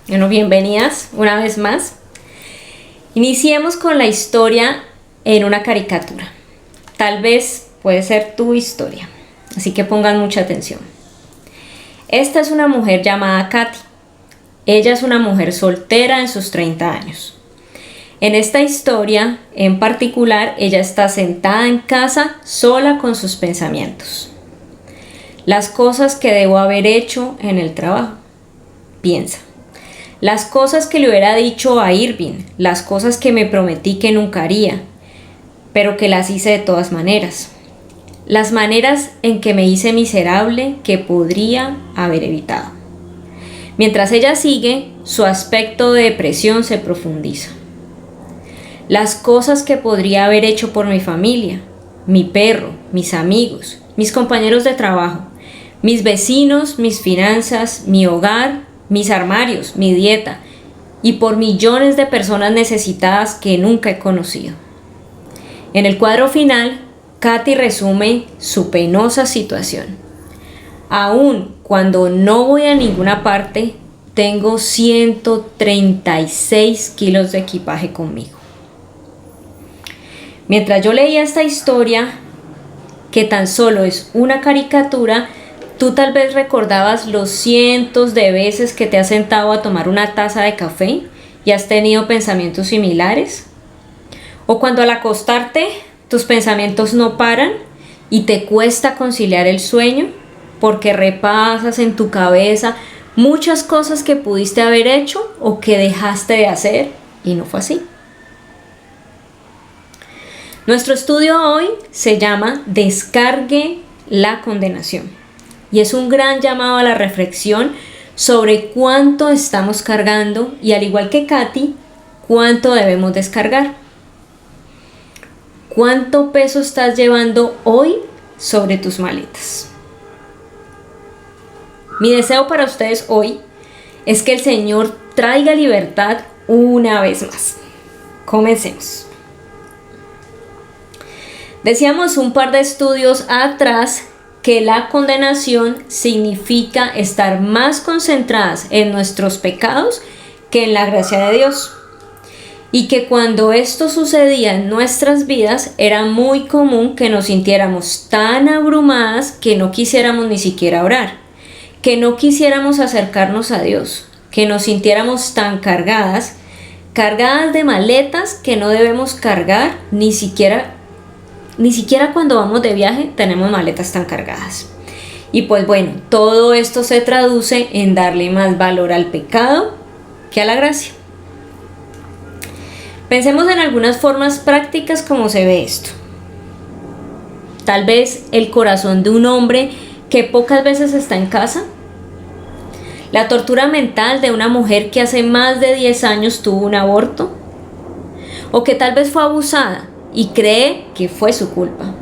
Bueno, bienvenidas una vez más. Iniciemos con la historia en una caricatura. Tal vez puede ser tu historia, así que pongan mucha atención. Esta es una mujer llamada Katy. Ella es una mujer soltera en sus 30 años. En esta historia, en particular, ella está sentada en casa sola con sus pensamientos. Las cosas que debo haber hecho en el trabajo. Piensa. Las cosas que le hubiera dicho a Irving, las cosas que me prometí que nunca haría, pero que las hice de todas maneras. Las maneras en que me hice miserable que podría haber evitado. Mientras ella sigue, su aspecto de depresión se profundiza. Las cosas que podría haber hecho por mi familia, mi perro, mis amigos, mis compañeros de trabajo, mis vecinos, mis finanzas, mi hogar, mis armarios, mi dieta y por millones de personas necesitadas que nunca he conocido. En el cuadro final, Katy resume su penosa situación. Aun cuando no voy a ninguna parte, tengo 136 kilos de equipaje conmigo. Mientras yo leía esta historia, que tan solo es una caricatura, tú tal vez recordabas los cientos de veces que te has sentado a tomar una taza de café y has tenido pensamientos similares. O cuando al acostarte tus pensamientos no paran y te cuesta conciliar el sueño porque repasas en tu cabeza muchas cosas que pudiste haber hecho o que dejaste de hacer y no fue así. Nuestro estudio hoy se llama Descargue la condenación. Y es un gran llamado a la reflexión sobre cuánto estamos cargando y, al igual que Katy, cuánto debemos descargar. ¿Cuánto peso estás llevando hoy sobre tus maletas? Mi deseo para ustedes hoy es que el Señor traiga libertad una vez más. Comencemos. Decíamos un par de estudios atrás que la condenación significa estar más concentradas en nuestros pecados que en la gracia de Dios. Y que cuando esto sucedía en nuestras vidas, era muy común que nos sintiéramos tan abrumadas que no quisiéramos ni siquiera orar, que no quisiéramos acercarnos a Dios, que nos sintiéramos tan cargadas de maletas que no debemos cargar ni siquiera cuando vamos de viaje tenemos maletas tan cargadas. Y pues bueno, todo esto se traduce en darle más valor al pecado que a la gracia. Pensemos en algunas formas prácticas como se ve esto. Tal vez el corazón de un hombre que pocas veces está en casa. La tortura mental de una mujer que hace más de 10 años tuvo un aborto. O que tal vez fue abusada y cree que fue su culpa.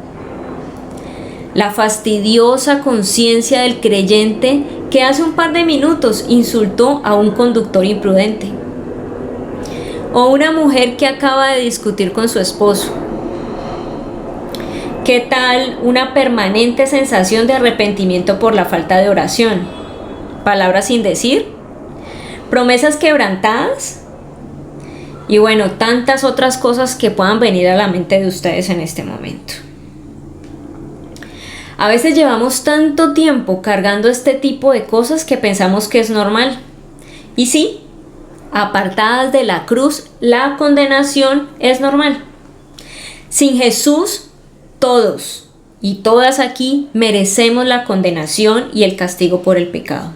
La fastidiosa conciencia del creyente que hace un par de minutos insultó a un conductor imprudente. O una mujer que acaba de discutir con su esposo. ¿Qué tal una permanente sensación de arrepentimiento por la falta de oración? ¿Palabras sin decir? ¿Promesas quebrantadas? Y bueno, tantas otras cosas que puedan venir a la mente de ustedes en este momento. A veces llevamos tanto tiempo cargando este tipo de cosas que pensamos que es normal. Y sí, apartadas de la cruz, la condenación es normal. Sin Jesús, todos y todas aquí merecemos la condenación y el castigo por el pecado.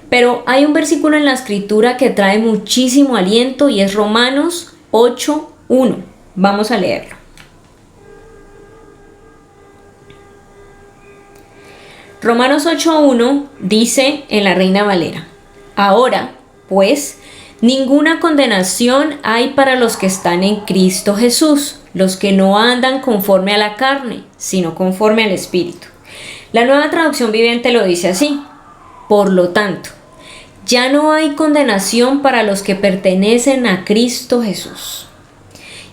Pero hay un versículo en la Escritura que trae muchísimo aliento y es Romanos 8:1. Vamos a leerlo. Romanos 8:1 dice en la Reina Valera: Ahora, pues, ninguna condenación hay para los que están en Cristo Jesús, los que no andan conforme a la carne, sino conforme al Espíritu. La Nueva Traducción Viviente lo dice así: Por lo tanto, ya no hay condenación para los que pertenecen a Cristo Jesús.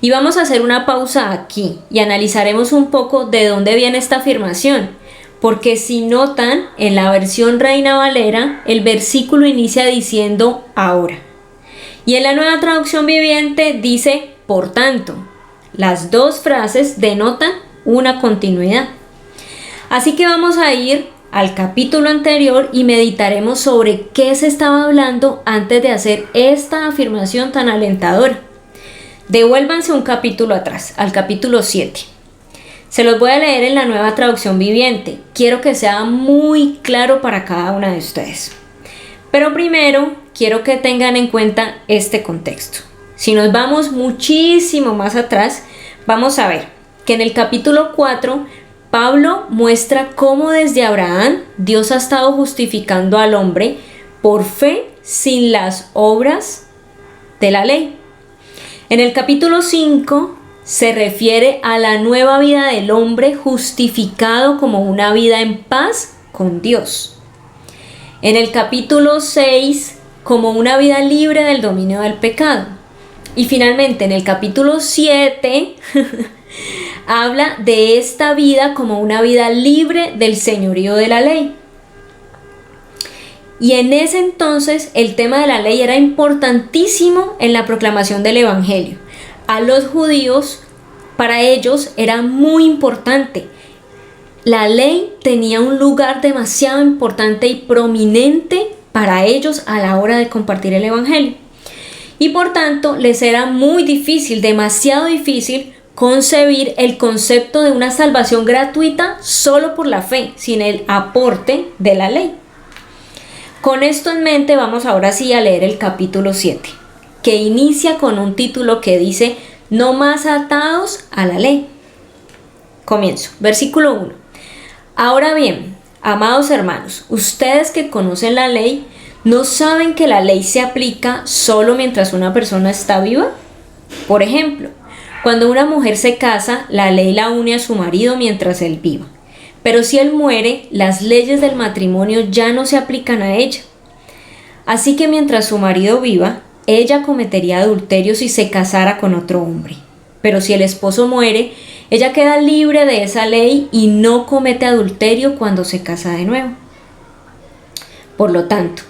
Y vamos a hacer una pausa aquí y analizaremos un poco de dónde viene esta afirmación, porque si notan, en la versión Reina Valera, el versículo inicia diciendo ahora. Y en la Nueva Traducción Viviente dice por tanto. Las dos frases denotan una continuidad. Así que vamos a ir al capítulo anterior y meditaremos sobre qué se estaba hablando antes de hacer esta afirmación tan alentadora. Devuélvanse un capítulo atrás, al capítulo 7. Se los voy a leer en la Nueva Traducción Viviente. Quiero que sea muy claro para cada una de ustedes. Pero primero, quiero que tengan en cuenta este contexto. Si nos vamos muchísimo más atrás, vamos a ver que en el capítulo 4, Pablo muestra cómo desde Abraham Dios ha estado justificando al hombre por fe sin las obras de la ley. En el capítulo 5 se refiere a la nueva vida del hombre justificado como una vida en paz con Dios. En el capítulo 6 como una vida libre del dominio del pecado. Y finalmente en el capítulo 7 habla de esta vida como una vida libre del señorío de la ley. Y en ese entonces el tema de la ley era importantísimo en la proclamación del Evangelio. A los judíos, para ellos era muy importante. La ley tenía un lugar demasiado importante y prominente para ellos a la hora de compartir el Evangelio. Y por tanto les era muy difícil, demasiado difícil, concebir el concepto de una salvación gratuita solo por la fe, sin el aporte de la ley. Con esto en mente vamos ahora sí a leer el capítulo 7, que inicia con un título que dice no más atados a la ley. Comienzo, versículo 1. Ahora bien, amados hermanos, ustedes que conocen la ley, ¿no saben que la ley se aplica solo mientras una persona está viva? Por ejemplo, cuando una mujer se casa, la ley la une a su marido mientras él viva. Pero si él muere, las leyes del matrimonio ya no se aplican a ella. Así que mientras su marido viva, ella cometería adulterio si se casara con otro hombre. Pero si el esposo muere, ella queda libre de esa ley y no comete adulterio cuando se casa de nuevo. Por lo tanto,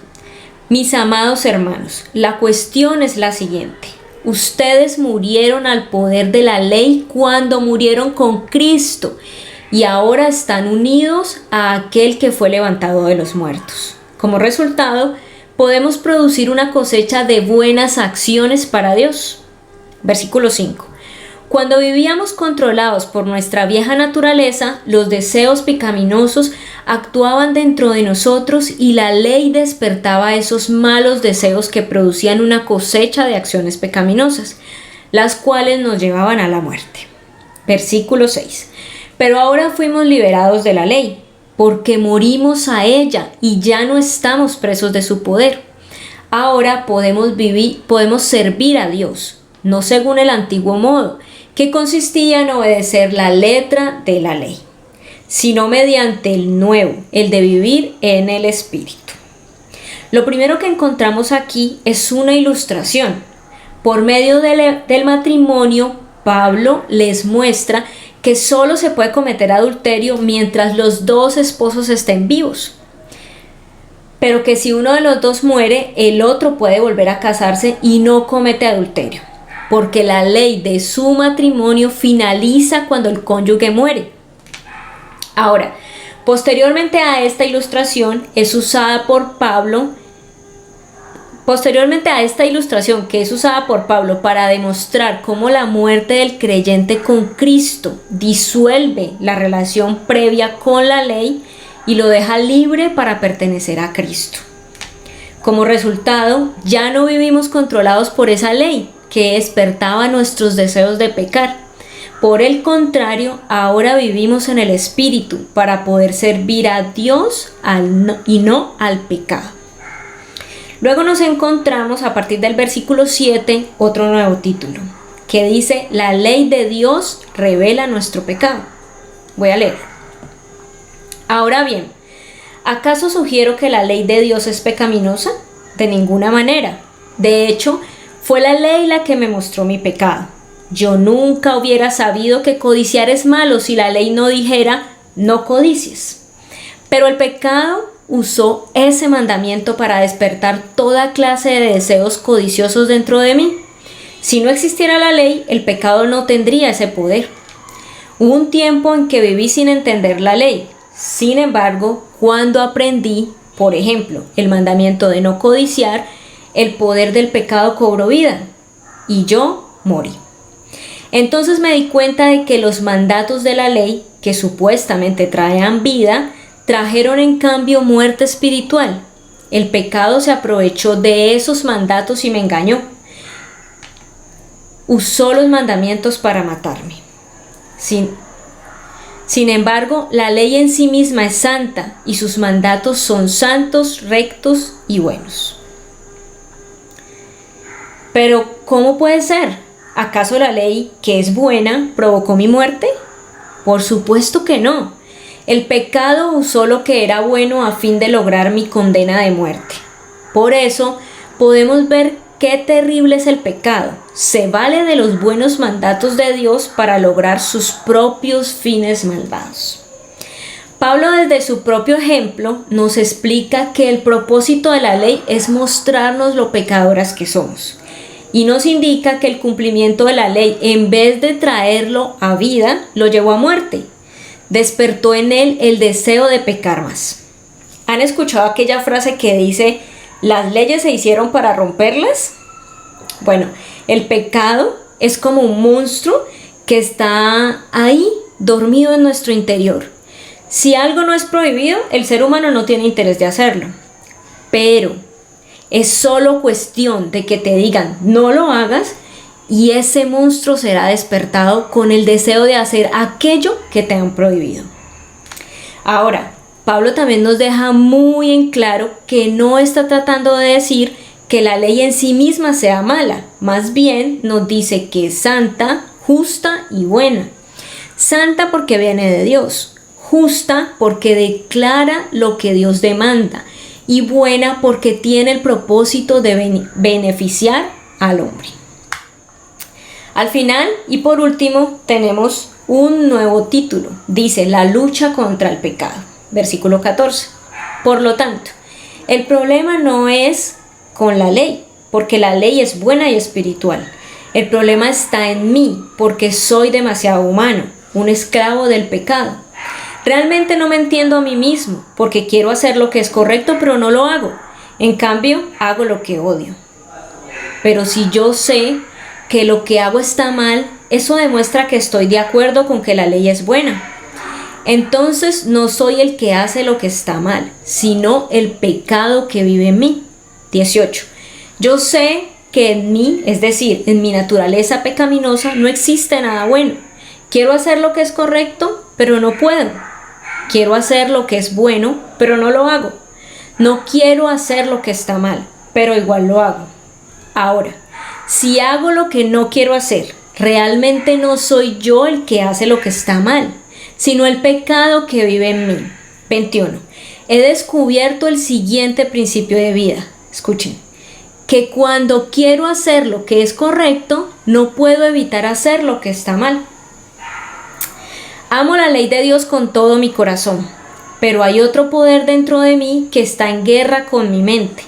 mis amados hermanos, la cuestión es la siguiente. Ustedes murieron al poder de la ley cuando murieron con Cristo y ahora están unidos a aquel que fue levantado de los muertos. Como resultado, podemos producir una cosecha de buenas acciones para Dios. Versículo 5. Cuando vivíamos controlados por nuestra vieja naturaleza, los deseos pecaminosos actuaban dentro de nosotros y la ley despertaba esos malos deseos que producían una cosecha de acciones pecaminosas, las cuales nos llevaban a la muerte. Versículo 6. Pero ahora fuimos liberados de la ley, porque morimos a ella y ya no estamos presos de su poder. Ahora podemos servir a Dios, no según el antiguo modo, que consistía en obedecer la letra de la ley, sino mediante el nuevo, el de vivir en el Espíritu. Lo primero que encontramos aquí es una ilustración. Por medio del matrimonio, Pablo les muestra que solo se puede cometer adulterio mientras los dos esposos estén vivos, pero que si uno de los dos muere, el otro puede volver a casarse y no comete adulterio, porque la ley de su matrimonio finaliza cuando el cónyuge muere. Ahora, posteriormente a esta ilustración que es usada por Pablo para demostrar cómo la muerte del creyente con Cristo disuelve la relación previa con la ley y lo deja libre para pertenecer a Cristo. Como resultado, ya no vivimos controlados por esa ley que despertaba nuestros deseos de pecar. Por el contrario, ahora vivimos en el Espíritu para poder servir a Dios y no al pecado. Luego nos encontramos a partir del versículo 7 otro nuevo título que dice: la ley de Dios revela nuestro pecado. Voy a leer. Ahora bien, ¿acaso sugiero que la ley de Dios es pecaminosa? De ninguna manera. De hecho, fue la ley la que me mostró mi pecado. Yo nunca hubiera sabido que codiciar es malo si la ley no dijera: no codicies. Pero el pecado usó ese mandamiento para despertar toda clase de deseos codiciosos dentro de mí. Si no existiera la ley, el pecado no tendría ese poder. Hubo un tiempo en que viví sin entender la ley. Sin embargo, cuando aprendí, por ejemplo, el mandamiento de no codiciar, el poder del pecado cobró vida y yo morí. Entonces me di cuenta de que los mandatos de la ley, que supuestamente traían vida, trajeron en cambio muerte espiritual. El pecado se aprovechó de esos mandatos y me engañó. Usó los mandamientos para matarme. Sin embargo, la ley en sí misma es santa y sus mandatos son santos, rectos y buenos. Pero, ¿cómo puede ser? ¿Acaso la ley, que es buena, provocó mi muerte? Por supuesto que no. El pecado usó lo que era bueno a fin de lograr mi condena de muerte. Por eso, podemos ver qué terrible es el pecado. Se vale de los buenos mandatos de Dios para lograr sus propios fines malvados. Pablo, desde su propio ejemplo, nos explica que el propósito de la ley es mostrarnos lo pecadoras que somos. Y nos indica que el cumplimiento de la ley, en vez de traerlo a vida, lo llevó a muerte. Despertó en él el deseo de pecar más. ¿Han escuchado aquella frase que dice, las leyes se hicieron para romperlas? Bueno, el pecado es como un monstruo que está ahí, dormido en nuestro interior. Si algo no es prohibido, el ser humano no tiene interés de hacerlo. Pero es solo cuestión de que te digan, no lo hagas, y ese monstruo será despertado con el deseo de hacer aquello que te han prohibido. Ahora, Pablo también nos deja muy en claro que no está tratando de decir que la ley en sí misma sea mala, más bien nos dice que es santa, justa y buena. Santa porque viene de Dios, justa porque declara lo que Dios demanda y buena porque tiene el propósito de beneficiar al hombre. Al final y por último tenemos un nuevo título, dice la lucha contra el pecado, versículo 14. Por lo tanto, el problema no es con la ley, porque la ley es buena y espiritual. El problema está en mí, porque soy demasiado humano, un esclavo del pecado. Realmente no me entiendo a mí mismo, porque quiero hacer lo que es correcto, pero no lo hago. En cambio, hago lo que odio. Pero si yo sé que lo que hago está mal, eso demuestra que estoy de acuerdo con que la ley es buena. Entonces no soy el que hace lo que está mal, sino el pecado que vive en mí. 18. Yo sé que en mí, es decir, en mi naturaleza pecaminosa, no existe nada bueno. Quiero hacer lo que es correcto, pero no puedo. Quiero hacer lo que es bueno, pero no lo hago. No quiero hacer lo que está mal, pero igual lo hago. Ahora, si hago lo que no quiero hacer, realmente no soy yo el que hace lo que está mal, sino el pecado que vive en mí. 21. He descubierto el siguiente principio de vida. Escuchen, que cuando quiero hacer lo que es correcto, no puedo evitar hacer lo que está mal. Amo la ley de Dios con todo mi corazón, pero hay otro poder dentro de mí que está en guerra con mi mente.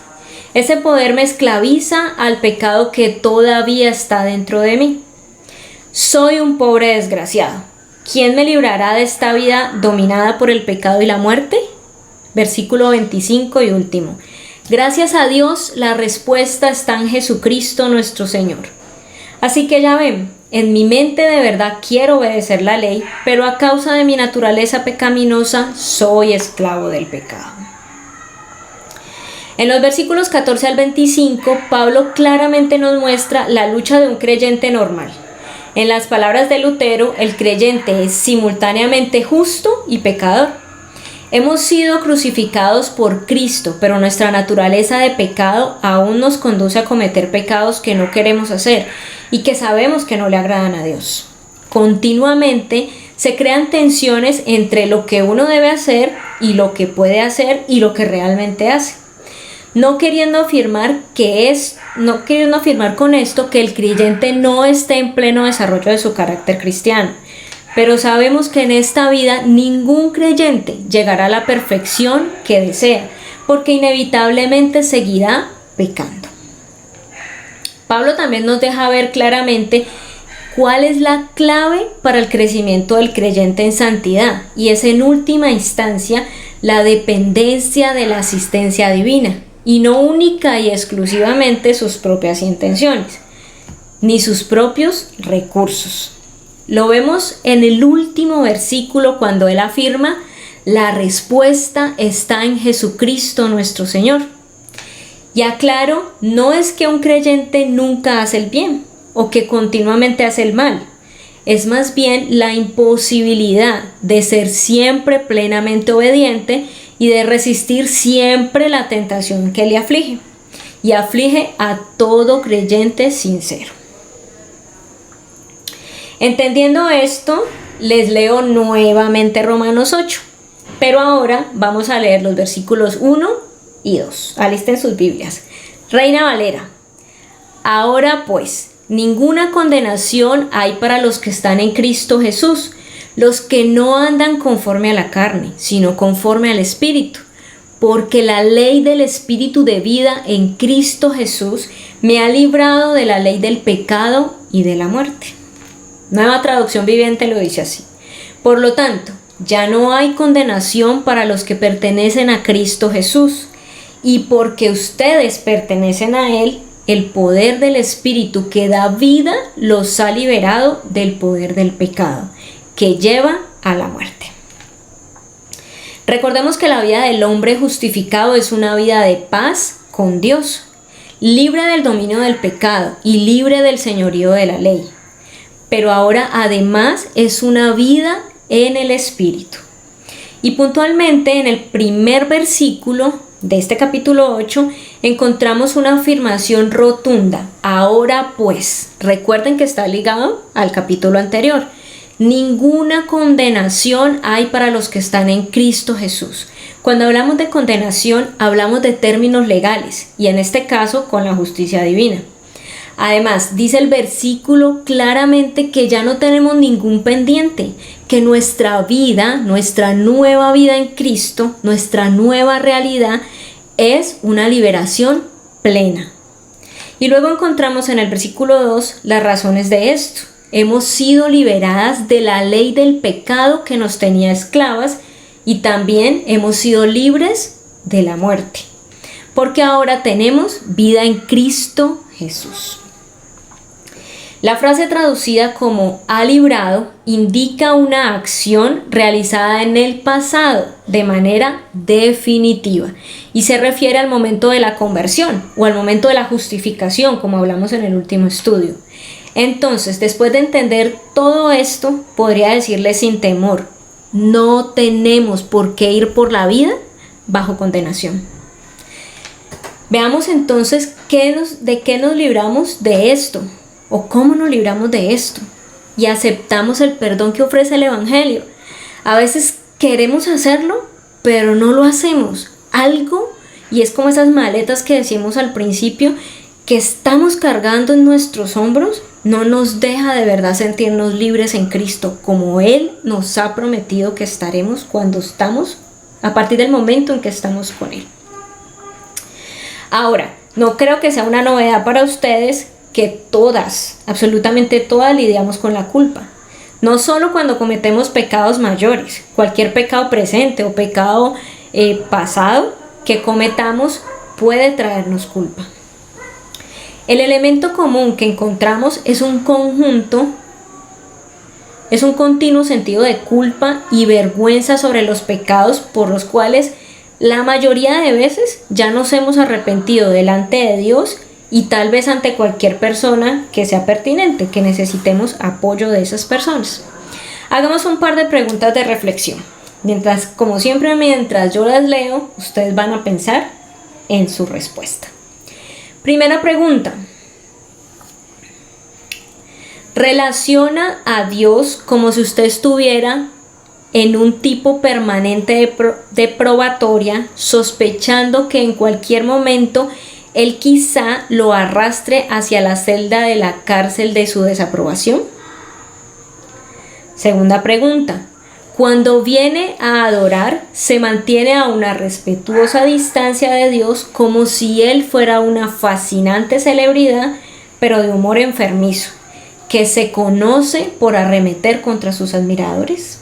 Ese poder me esclaviza al pecado que todavía está dentro de mí. Soy un pobre desgraciado. ¿Quién me librará de esta vida dominada por el pecado y la muerte? Versículo 25 y último. Gracias a Dios, la respuesta está en Jesucristo nuestro Señor. Así que ya ven, en mi mente de verdad quiero obedecer la ley, pero a causa de mi naturaleza pecaminosa, soy esclavo del pecado. En los versículos 14 al 25, Pablo claramente nos muestra la lucha de un creyente normal. En las palabras de Lutero, el creyente es simultáneamente justo y pecador. Hemos sido crucificados por Cristo, pero nuestra naturaleza de pecado aún nos conduce a cometer pecados que no queremos hacer y que sabemos que no le agradan a Dios. Continuamente se crean tensiones entre lo que uno debe hacer y lo que puede hacer y lo que realmente hace. No queriendo afirmar con esto que el creyente no esté en pleno desarrollo de su carácter cristiano, pero sabemos que en esta vida ningún creyente llegará a la perfección que desea, porque inevitablemente seguirá pecando. Pablo también nos deja ver claramente cuál es la clave para el crecimiento del creyente en santidad, y es en última instancia la dependencia de la asistencia divina, y no única y exclusivamente sus propias intenciones, ni sus propios recursos. Lo vemos en el último versículo cuando él afirma: la respuesta está en Jesucristo nuestro Señor. Y aclaro, no es que un creyente nunca hace el bien o que continuamente hace el mal. Es más bien la imposibilidad de ser siempre plenamente obediente y de resistir siempre la tentación que le aflige. Y aflige a todo creyente sincero. Entendiendo esto, les leo nuevamente Romanos 8. Pero ahora vamos a leer los versículos 1 y 2. Alisten sus Biblias. Reina Valera. Ahora pues, ninguna condenación hay para los que están en Cristo Jesús, los que no andan conforme a la carne, sino conforme al Espíritu. Porque la ley del Espíritu de vida en Cristo Jesús me ha librado de la ley del pecado y de la muerte. Nueva Traducción Viviente lo dice así. Por lo tanto, ya no hay condenación para los que pertenecen a Cristo Jesús, y porque ustedes pertenecen a Él, el poder del Espíritu que da vida los ha liberado del poder del pecado, que lleva a la muerte. Recordemos que la vida del hombre justificado es una vida de paz con Dios, libre del dominio del pecado y libre del señorío de la ley. Pero ahora además es una vida en el Espíritu. Y puntualmente en el primer versículo de este capítulo 8 encontramos una afirmación rotunda. Ahora pues, recuerden que está ligado al capítulo anterior. Ninguna condenación hay para los que están en Cristo Jesús. Cuando hablamos de condenación, hablamos de términos legales y en este caso con la justicia divina. Además, dice el versículo claramente que ya no tenemos ningún pendiente, que nuestra vida, nuestra nueva vida en Cristo, nuestra nueva realidad es una liberación plena. Y luego encontramos en el versículo 2 las razones de esto. Hemos sido liberadas de la ley del pecado que nos tenía esclavas y también hemos sido libres de la muerte, porque ahora tenemos vida en Cristo Jesús. La frase traducida como ha librado indica una acción realizada en el pasado de manera definitiva y se refiere al momento de la conversión o al momento de la justificación, como hablamos en el último estudio. Entonces, después de entender todo esto, podría decirles sin temor, no tenemos por qué ir por la vida bajo condenación. Veamos entonces de qué nos libramos de esto. ¿O cómo nos libramos de esto? Y aceptamos el perdón que ofrece el Evangelio. A veces queremos hacerlo, pero no lo hacemos. Algo, y es como esas maletas que decimos al principio, que estamos cargando en nuestros hombros, no nos deja de verdad sentirnos libres en Cristo, como Él nos ha prometido que estaremos cuando estamos, a partir del momento en que estamos con Él. Ahora, no creo que sea una novedad para ustedes que todas, absolutamente todas, lidiamos con la culpa. No solo cuando cometemos pecados mayores, cualquier pecado presente o pecado pasado que cometamos puede traernos culpa. El elemento común que encontramos es un continuo sentido de culpa y vergüenza sobre los pecados por los cuales la mayoría de veces ya nos hemos arrepentido delante de Dios y tal vez ante cualquier persona que sea pertinente, que necesitemos apoyo de esas personas. Hagamos un par de preguntas de reflexión. Como siempre, mientras yo las leo, ustedes van a pensar en su respuesta. Primera pregunta. ¿Relaciona a Dios como si usted estuviera en un tipo permanente de probatoria, sospechando que en cualquier momento Él quizá lo arrastre hacia la celda de la cárcel de su desaprobación? Segunda pregunta. Cuando viene a adorar, se mantiene a una respetuosa distancia de Dios como si Él fuera una fascinante celebridad, pero de humor enfermizo, que se conoce por arremeter contra sus admiradores.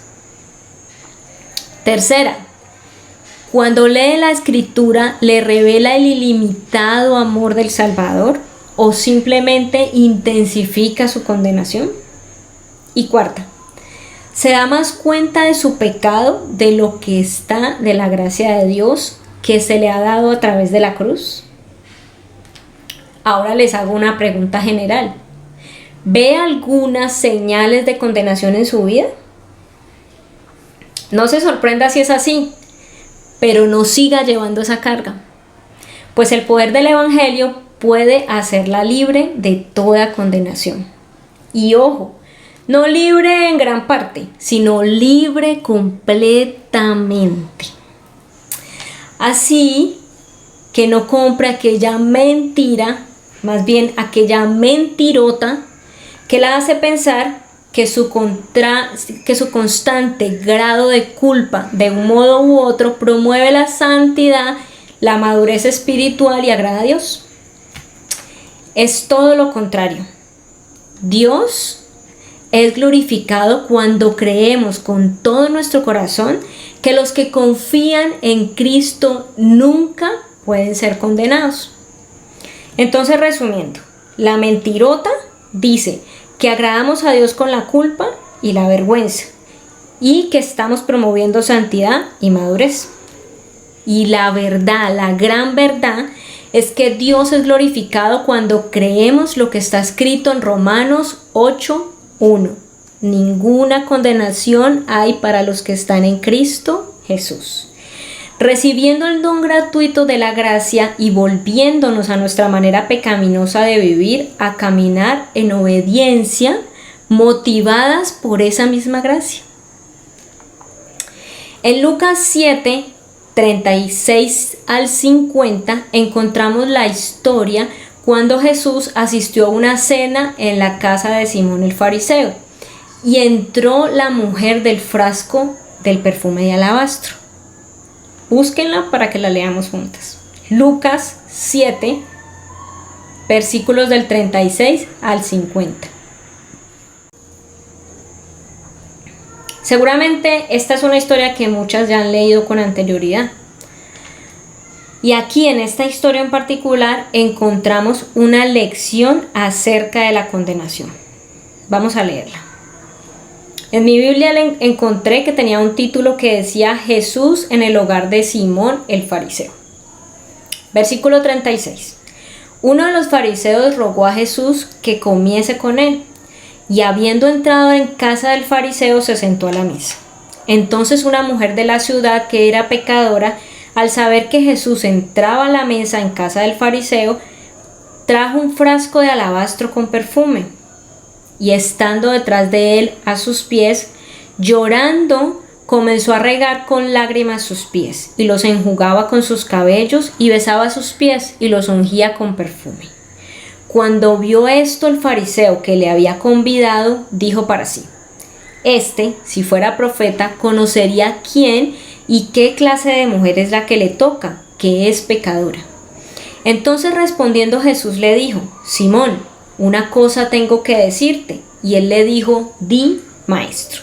Tercera, cuando lee la Escritura, ¿le revela el ilimitado amor del Salvador o simplemente intensifica su condenación? Y cuarta, ¿se da más cuenta de su pecado de lo que está de la gracia de Dios que se le ha dado a través de la cruz? Ahora les hago una pregunta general. ¿Ve algunas señales de condenación en su vida? No se sorprenda si es así, pero no siga llevando esa carga, pues el poder del Evangelio puede hacerla libre de toda condenación. Y ojo, no libre en gran parte, sino libre completamente. Así que no compre aquella mentira, más bien aquella mentirota que la hace pensar que su constante grado de culpa de un modo u otro promueve la santidad, la madurez espiritual y agrada a Dios. Es todo lo contrario. Dios es glorificado cuando creemos con todo nuestro corazón que los que confían en Cristo nunca pueden ser condenados. Entonces, resumiendo, la mentirota dice que agradamos a Dios con la culpa y la vergüenza y que estamos promoviendo santidad y madurez. Y la verdad, la gran verdad, es que Dios es glorificado cuando creemos lo que está escrito en Romanos 8:1. Ninguna condenación hay para los que están en Cristo Jesús. Recibiendo el don gratuito de la gracia y volviéndonos a nuestra manera pecaminosa de vivir, a caminar en obediencia, motivadas por esa misma gracia. En Lucas 7, 36 al 50 encontramos la historia cuando Jesús asistió a una cena en la casa de Simón el fariseo y entró la mujer del frasco del perfume de alabastro. Búsquenla para que la leamos juntas. Lucas 7, versículos del 36 al 50. Seguramente esta es una historia que muchas ya han leído con anterioridad. Y aquí en esta historia en particular encontramos una lección acerca de la condenación. Vamos a leerla. En mi Biblia encontré que tenía un título que decía Jesús en el hogar de Simón el fariseo. Versículo 36. Uno de los fariseos rogó a Jesús que comiese con él, y habiendo entrado en casa del fariseo se sentó a la mesa. Entonces una mujer de la ciudad que era pecadora, al saber que Jesús entraba a la mesa en casa del fariseo, trajo un frasco de alabastro con perfume. Y estando detrás de él a sus pies, llorando, comenzó a regar con lágrimas sus pies, y los enjugaba con sus cabellos, y besaba sus pies, y los ungía con perfume. Cuando vio esto el fariseo que le había convidado, dijo para sí: si fuera profeta, conocería quién y qué clase de mujer es la que le toca, que es pecadora. Entonces respondiendo Jesús le dijo: Simón, una cosa tengo que decirte. Y él le dijo: di, maestro.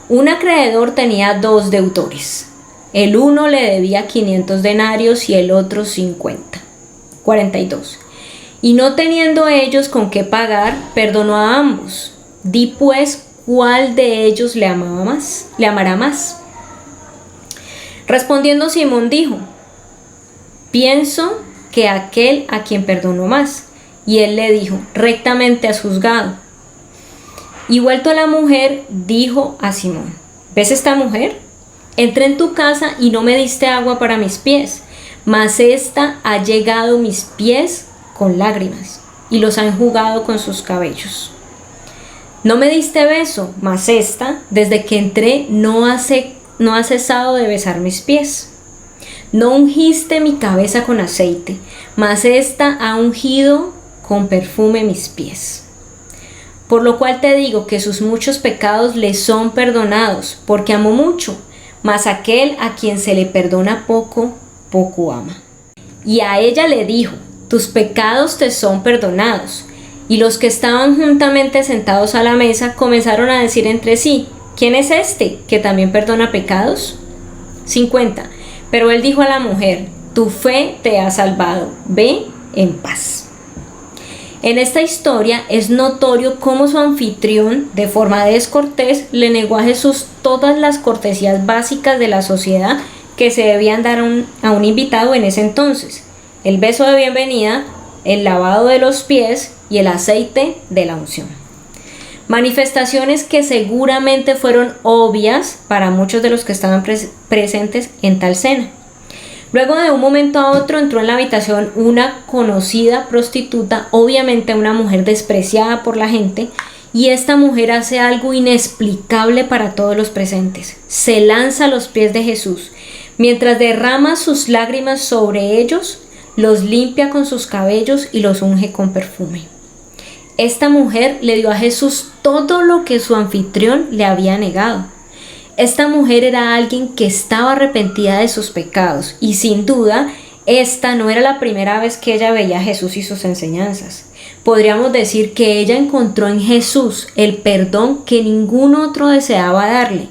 Un acreedor tenía 2 deudores. El uno le debía 500 denarios y el otro 50. 42. Y no teniendo ellos con qué pagar, perdonó a ambos. Di pues, ¿cuál de ellos le amará más? Respondiendo Simón dijo: pienso que aquel a quien perdonó más. Y él le dijo: rectamente has juzgado. Y vuelto a la mujer, dijo a Simón: ¿ves esta mujer? Entré en tu casa y no me diste agua para mis pies, mas ésta ha llegado mis pies con lágrimas y los ha enjugado con sus cabellos. No me diste beso, mas ésta, desde que entré, no ha cesado de besar mis pies. No ungiste mi cabeza con aceite, mas ésta ha ungido con perfume mis pies. Por lo cual te digo que sus muchos pecados le son perdonados, porque amó mucho, mas aquel a quien se le perdona poco, poco ama. Y a ella le dijo: tus pecados te son perdonados. Y los que estaban juntamente sentados a la mesa comenzaron a decir entre sí: ¿quién es este que también perdona pecados? 50. Pero él dijo a la mujer: tu fe te ha salvado, ve en paz. En esta historia es notorio cómo su anfitrión, de forma descortés, le negó a Jesús todas las cortesías básicas de la sociedad que se debían dar a un invitado en ese entonces: el beso de bienvenida, el lavado de los pies y el aceite de la unción. Manifestaciones que seguramente fueron obvias para muchos de los que estaban presentes en tal cena. Luego, de un momento a otro, entró en la habitación una conocida prostituta, obviamente una mujer despreciada por la gente, y esta mujer hace algo inexplicable para todos los presentes. Se lanza a los pies de Jesús. Mientras derrama sus lágrimas sobre ellos, los limpia con sus cabellos y los unge con perfume. Esta mujer le dio a Jesús todo lo que su anfitrión le había negado. Esta mujer era alguien que estaba arrepentida de sus pecados, y sin duda, esta no era la primera vez que ella veía a Jesús y sus enseñanzas. Podríamos decir que ella encontró en Jesús el perdón que ningún otro deseaba darle,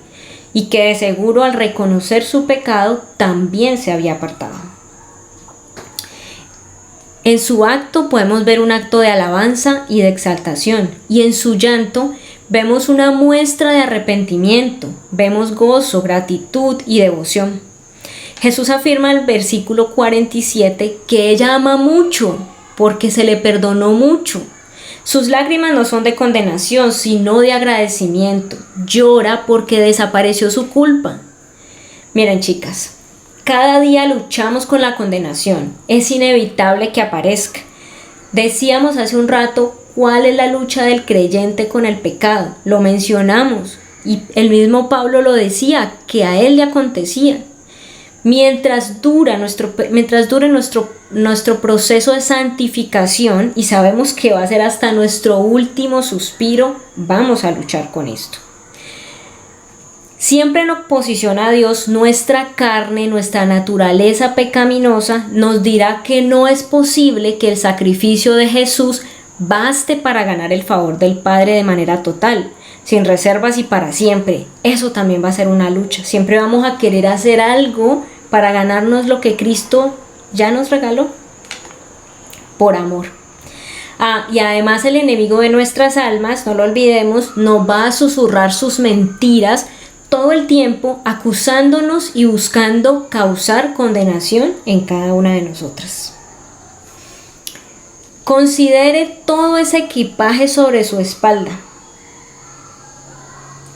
y que de seguro, al reconocer su pecado, también se había apartado. En su acto podemos ver un acto de alabanza y de exaltación, y en su llanto vemos una muestra de arrepentimiento, vemos gozo, gratitud y devoción. Jesús afirma en el versículo 47 que ella ama mucho porque se le perdonó mucho. Sus lágrimas no son de condenación, sino de agradecimiento. Llora porque desapareció su culpa. Miren, chicas, cada día luchamos con la condenación. Es inevitable que aparezca. Decíamos hace un rato cuál es la lucha del creyente con el pecado. Lo mencionamos y el mismo Pablo lo decía, que a él le acontecía. Mientras dure nuestro proceso de santificación, y sabemos que va a ser hasta nuestro último suspiro, vamos a luchar con esto. Siempre en oposición a Dios, nuestra carne, nuestra naturaleza pecaminosa nos dirá que no es posible que el sacrificio de Jesús baste para ganar el favor del Padre de manera total, sin reservas y para siempre. Eso también va a ser una lucha. Siempre vamos a querer hacer algo para ganarnos lo que Cristo ya nos regaló por amor. Y además el enemigo de nuestras almas, no lo olvidemos, nos va a susurrar sus mentiras todo el tiempo, acusándonos y buscando causar condenación en cada una de nosotras. Considere todo ese equipaje sobre su espalda.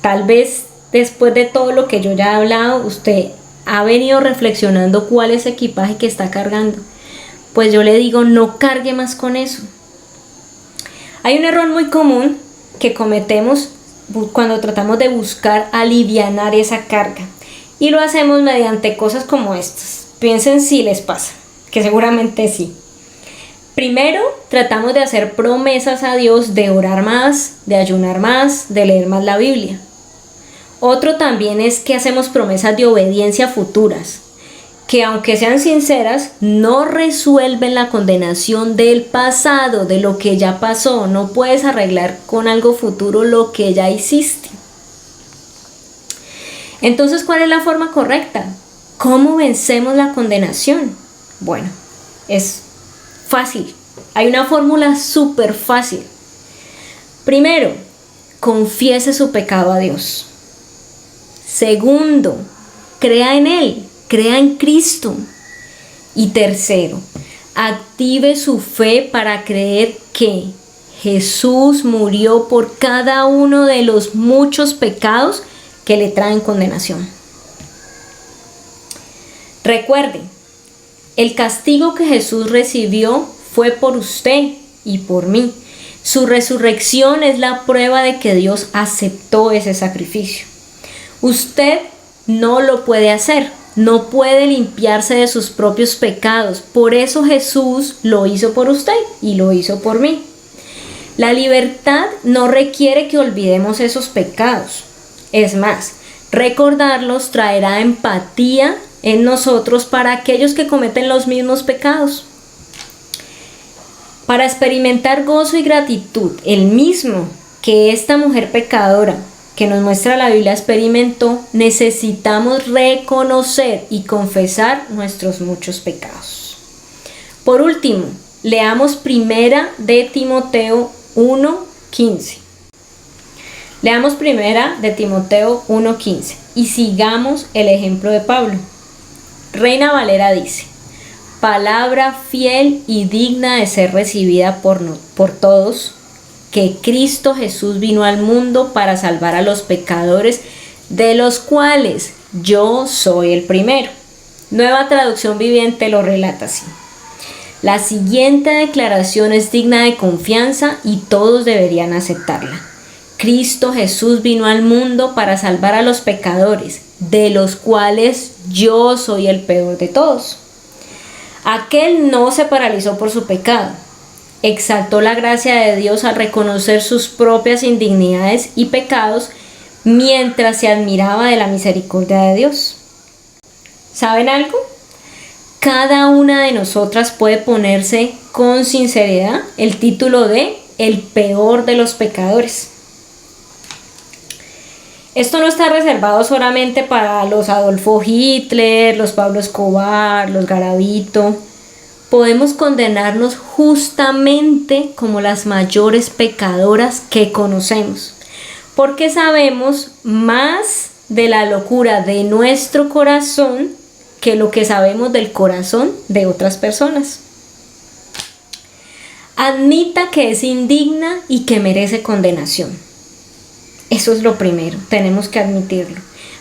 Tal vez después de todo lo que yo ya he hablado, usted ha venido reflexionando cuál es el equipaje que está cargando. Pues yo le digo, no cargue más con eso. Hay un error muy común que cometemos cuando tratamos de buscar alivianar esa carga, y lo hacemos mediante cosas como estas. Piensen si les pasa, que seguramente sí. Primero, tratamos de hacer promesas a Dios de orar más, de ayunar más, de leer más la Biblia. Otro también es que hacemos promesas de obediencia futuras, que aunque sean sinceras, no resuelven la condenación del pasado, de lo que ya pasó. No puedes arreglar con algo futuro lo que ya hiciste. Entonces, ¿cuál es la forma correcta? ¿Cómo vencemos la condenación? Bueno, es fácil. Hay una fórmula súper fácil. Primero, confiese su pecado a Dios. Segundo, crea en Él. Crea en Cristo. Y tercero, active su fe para creer que Jesús murió por cada uno de los muchos pecados que le traen condenación. Recuerde, el castigo que Jesús recibió fue por usted y por mí. Su resurrección es la prueba de que Dios aceptó ese sacrificio. Usted no lo puede hacer. No puede limpiarse de sus propios pecados. Por eso Jesús lo hizo por usted y lo hizo por mí. La libertad no requiere que olvidemos esos pecados. Es más, recordarlos traerá empatía en nosotros para aquellos que cometen los mismos pecados. Para experimentar gozo y gratitud, el mismo que esta mujer pecadora que nos muestra la Biblia experimentó, necesitamos reconocer y confesar nuestros muchos pecados. Por último, leamos primera de Timoteo 1:15. Leamos primera de Timoteo 1:15 y sigamos el ejemplo de Pablo. Reina Valera dice: palabra fiel y digna de ser recibida por todos, que Cristo Jesús vino al mundo para salvar a los pecadores, de los cuales yo soy el primero. Nueva Traducción Viviente lo relata así: la siguiente declaración es digna de confianza y todos deberían aceptarla. Cristo Jesús vino al mundo para salvar a los pecadores, de los cuales yo soy el peor de todos. Aquel no se paralizó por su pecado. Exaltó la gracia de Dios al reconocer sus propias indignidades y pecados mientras se admiraba de la misericordia de Dios. ¿Saben algo? Cada una de nosotras puede ponerse con sinceridad el título de el peor de los pecadores. Esto no está reservado solamente para los Adolfo Hitler, los Pablo Escobar, los Garavito. Podemos condenarnos justamente como las mayores pecadoras que conocemos, porque sabemos más de la locura de nuestro corazón que lo que sabemos del corazón de otras personas. Admita que es indigna y que merece condenación. Eso es lo primero, tenemos que admitirlo.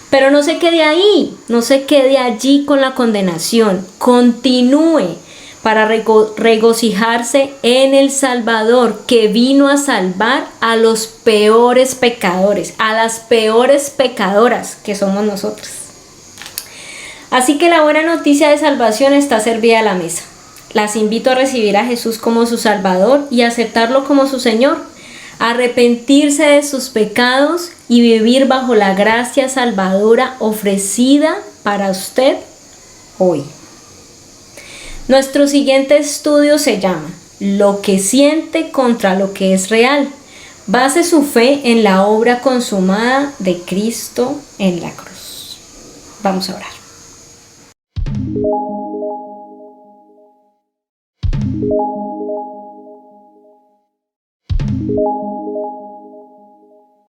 Pero no se quede ahí, no se quede allí con la condenación. Continúe para regocijarse en el Salvador, que vino a salvar a los peores pecadores, a las peores pecadoras que somos nosotros. Así que la buena noticia de salvación está servida a la mesa. Las invito a recibir a Jesús como su Salvador y aceptarlo como su Señor, arrepentirse de sus pecados y vivir bajo la gracia salvadora ofrecida para usted hoy. Nuestro siguiente estudio se llama Lo que siente contra lo que es real. Base su fe en la obra consumada de Cristo en la cruz. Vamos a orar.